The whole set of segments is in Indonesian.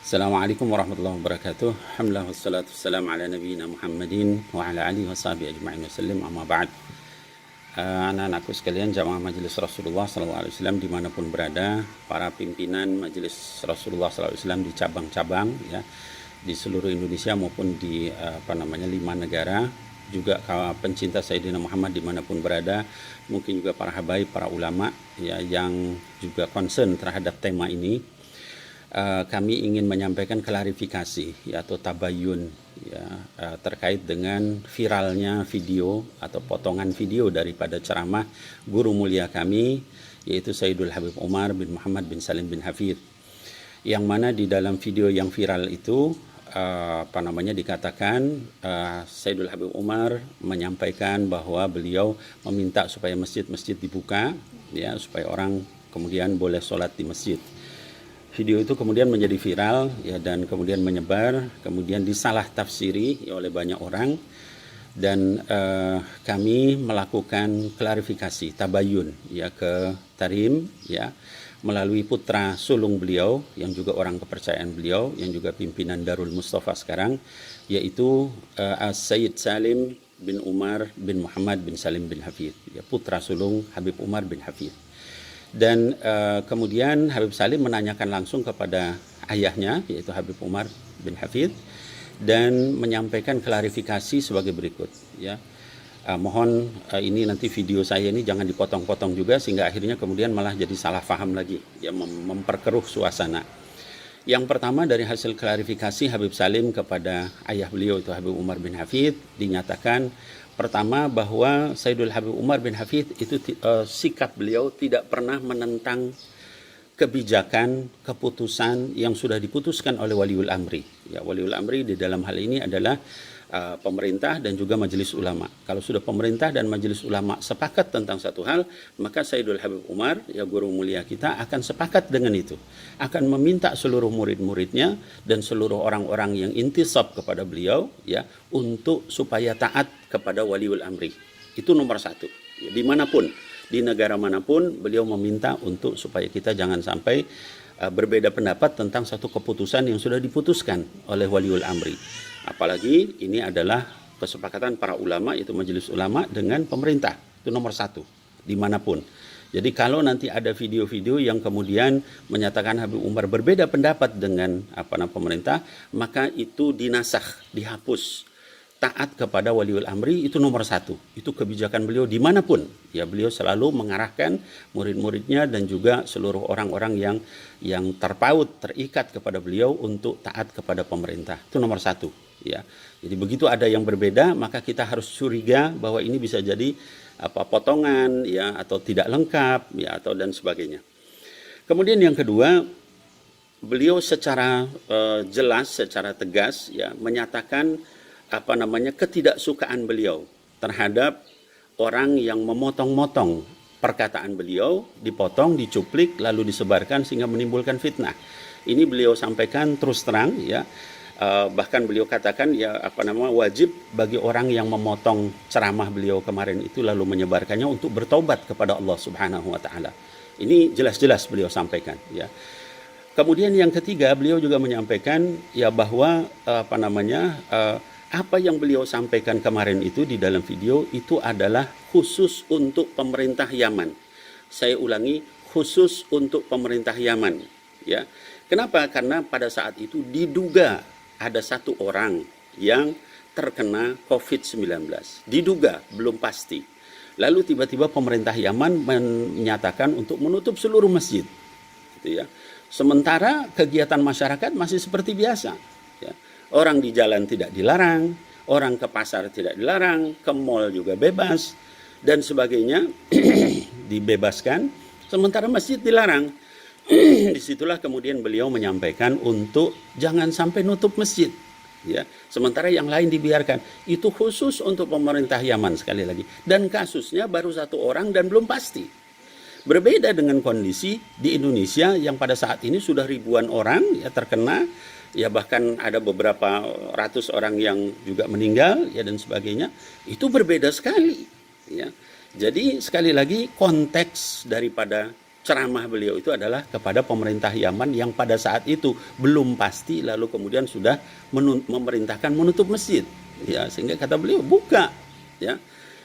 Assalamualaikum warahmatullahi wabarakatuh. Alhamdulillah wassalatu wassalamu ala nabiyyina Muhammadin wa ala alihi wa sahbihi ajma'in wasallim, amma ba'd. Anak-anakku sekalian, jamaah majelis Rasulullah SAW dimanapun berada, para pimpinan majelis Rasulullah SAW di cabang-cabang ya, di seluruh Indonesia maupun di 5 negara, juga pencinta Sayyidina Muhammad dimanapun berada, mungkin juga para habaib, para ulama ya, yang juga concern terhadap tema ini. Kami ingin menyampaikan klarifikasi ya, atau tabayun ya, terkait dengan viralnya video atau potongan video daripada ceramah guru mulia kami, yaitu Sayyidul Habib Umar bin Muhammad bin Salim bin Hafidh, yang mana di dalam video yang viral itu dikatakan Sayyidul Habib Umar menyampaikan bahwa beliau meminta supaya masjid-masjid dibuka ya, supaya orang kemudian boleh sholat di masjid. Video itu kemudian menjadi viral ya, dan kemudian menyebar, kemudian disalah tafsiri ya, oleh banyak orang, dan kami melakukan klarifikasi tabayun ya ke Tarim ya, melalui putra sulung beliau yang juga orang kepercayaan beliau, yang juga pimpinan Darul Mustafa sekarang, yaitu Sayyid Salim bin Umar bin Muhammad bin Salim bin Hafidh ya, putra sulung Habib Umar bin Hafidh. Dan kemudian Habib Salim menanyakan langsung kepada ayahnya, yaitu Habib Umar bin Hafidh, dan menyampaikan klarifikasi sebagai berikut ya. Mohon ini nanti video saya ini jangan dipotong-potong juga, sehingga akhirnya kemudian malah jadi salah paham lagi ya, memperkeruh suasana. Yang pertama, dari hasil klarifikasi Habib Salim kepada ayah beliau, itu Habib Umar bin Hafidh, dinyatakan pertama bahwa Sayyidul Habib Umar bin Hafidh itu sikap beliau tidak pernah menentang kebijakan, keputusan yang sudah diputuskan oleh Waliul Amri. Ya, Waliul Amri di dalam hal ini adalah pemerintah dan juga majelis ulama. Kalau sudah pemerintah dan majelis ulama sepakat tentang satu hal, maka Sayyidul Habib Umar, ya guru mulia kita, akan sepakat dengan itu. Akan meminta seluruh murid-muridnya dan seluruh orang-orang yang intisab kepada beliau ya, untuk supaya taat kepada Waliul Amri. Itu nomor satu. Ya, dimanapun, di negara manapun, beliau meminta untuk supaya kita jangan sampai berbeda pendapat tentang satu keputusan yang sudah diputuskan oleh Waliul Amri. Apalagi ini adalah kesepakatan para ulama, itu majelis ulama dengan pemerintah. Itu nomor satu, dimanapun. Jadi kalau nanti ada video-video yang kemudian menyatakan Habib Umar berbeda pendapat dengan pemerintah, maka itu dinasakh, dihapus. Taat kepada Waliul Amri itu nomor satu. Itu kebijakan beliau dimanapun. Ya, beliau selalu mengarahkan murid-muridnya dan juga seluruh orang-orang yang terpaut, terikat kepada beliau untuk taat kepada pemerintah. Itu nomor satu. Ya, jadi begitu ada yang berbeda, maka kita harus curiga bahwa ini bisa jadi potongan ya, atau tidak lengkap ya, atau dan sebagainya. Kemudian yang kedua, beliau secara jelas, secara tegas ya, menyatakan ketidaksukaan beliau terhadap orang yang memotong-motong perkataan beliau, dipotong, dicuplik, lalu disebarkan sehingga menimbulkan fitnah. Ini beliau sampaikan terus terang ya. Bahkan beliau katakan ya wajib bagi orang yang memotong ceramah beliau kemarin itu lalu menyebarkannya untuk bertobat kepada Allah Subhanahu wa taala. Ini jelas-jelas beliau sampaikan ya. Kemudian yang ketiga, beliau juga menyampaikan ya bahwa apa yang beliau sampaikan kemarin itu di dalam video itu adalah khusus untuk pemerintah Yaman. Saya ulangi, khusus untuk pemerintah Yaman ya. Kenapa? Karena pada saat itu diduga ada satu orang yang terkena COVID-19. Diduga, belum pasti. Lalu tiba-tiba pemerintah Yaman menyatakan untuk menutup seluruh masjid. Gitu ya. Sementara kegiatan masyarakat masih seperti biasa. Ya. Orang di jalan tidak dilarang, orang ke pasar tidak dilarang, ke mall juga bebas, dan sebagainya dibebaskan, sementara masjid dilarang. Disitulah kemudian beliau menyampaikan untuk jangan sampai nutup masjid ya, sementara yang lain dibiarkan. Itu khusus untuk pemerintah Yaman, sekali lagi, dan kasusnya baru satu orang dan belum pasti. Berbeda dengan kondisi di Indonesia yang pada saat ini sudah ribuan orang ya terkena ya, bahkan ada beberapa ratus orang yang juga meninggal ya, dan sebagainya. Itu berbeda sekali ya. Jadi sekali lagi konteks daripada ceramah beliau itu adalah kepada pemerintah Yaman yang pada saat itu belum pasti, lalu kemudian sudah memerintahkan menutup masjid. Ya, sehingga kata beliau, buka. Ya,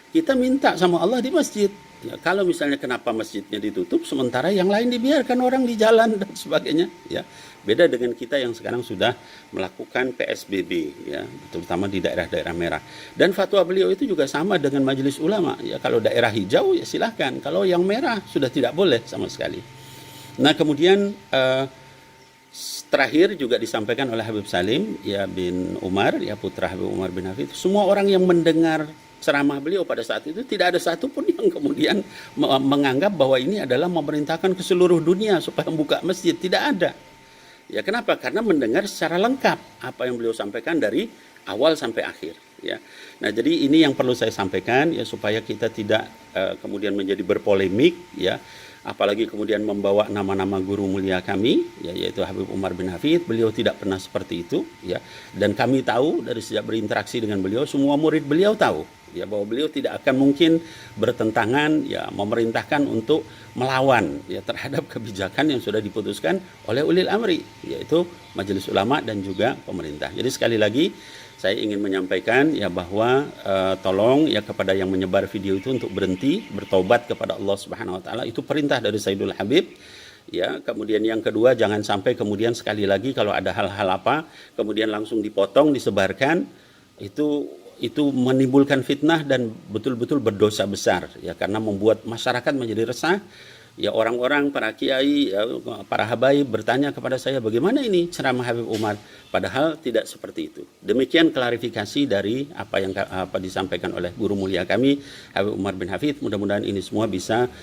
kita minta sama Allah di masjid. Ya, kalau misalnya kenapa masjidnya ditutup sementara yang lain dibiarkan orang di jalan dan sebagainya, ya. Beda dengan kita yang sekarang sudah melakukan PSBB, ya, terutama di daerah-daerah merah. Dan fatwa beliau itu juga sama dengan majelis ulama, ya, kalau daerah hijau ya silahkan, kalau yang merah sudah tidak boleh sama sekali. Nah, kemudian terakhir juga disampaikan oleh Habib Salim ya bin Umar, ya putra Habib Umar bin Hafid, semua orang yang mendengar ceramah beliau pada saat itu tidak ada satupun yang kemudian menganggap bahwa ini adalah memerintahkan ke seluruh dunia supaya membuka masjid. Tidak ada. Ya, kenapa? Karena mendengar secara lengkap apa yang beliau sampaikan dari awal sampai akhir. Ya. Nah, jadi ini yang perlu saya sampaikan ya, supaya kita tidak kemudian menjadi berpolemik, ya. Apalagi kemudian membawa nama-nama guru mulia kami, ya, yaitu Habib Umar bin Hafid. Beliau tidak pernah seperti itu, ya. Dan kami tahu dari sejak berinteraksi dengan beliau, semua murid beliau tahu, ya, bahwa beliau tidak akan mungkin bertentangan, ya, memerintahkan untuk melawan, ya, terhadap kebijakan yang sudah diputuskan oleh ulil amri, yaitu majelis ulama dan juga pemerintah. Jadi sekali lagi saya ingin menyampaikan ya bahwa tolong ya kepada yang menyebar video itu untuk berhenti, bertobat kepada Allah Subhanahu wa taala. Itu perintah dari Sayyidul Habib. Ya, kemudian yang kedua, jangan sampai kemudian sekali lagi kalau ada hal-hal apa kemudian langsung dipotong, disebarkan, itu menimbulkan fitnah dan betul-betul berdosa besar, ya, karena membuat masyarakat menjadi resah. Ya, orang-orang, para kiai, ya, para habaib bertanya kepada saya, bagaimana ini ceramah Habib Umar? Padahal tidak seperti itu. Demikian klarifikasi dari apa yang disampaikan oleh guru mulia kami, Habib Umar bin Hafid. Mudah-mudahan ini semua bisa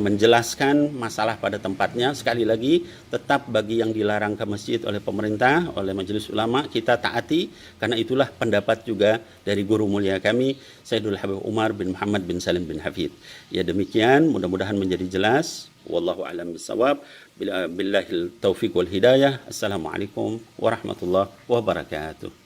menjelaskan masalah pada tempatnya. Sekali lagi, tetap bagi yang dilarang ke masjid oleh pemerintah, oleh majelis ulama, kita taati, karena itulah pendapat juga dari guru mulia kami, Sayyidul Habib Umar bin Muhammad bin Salim bin Hafid. Ya, demikian, mudah-mudahan menjadi jelas. Wallahu a'lam bishawab. Billahil taufiq wal hidayah. Assalamualaikum warahmatullahi wabarakatuh.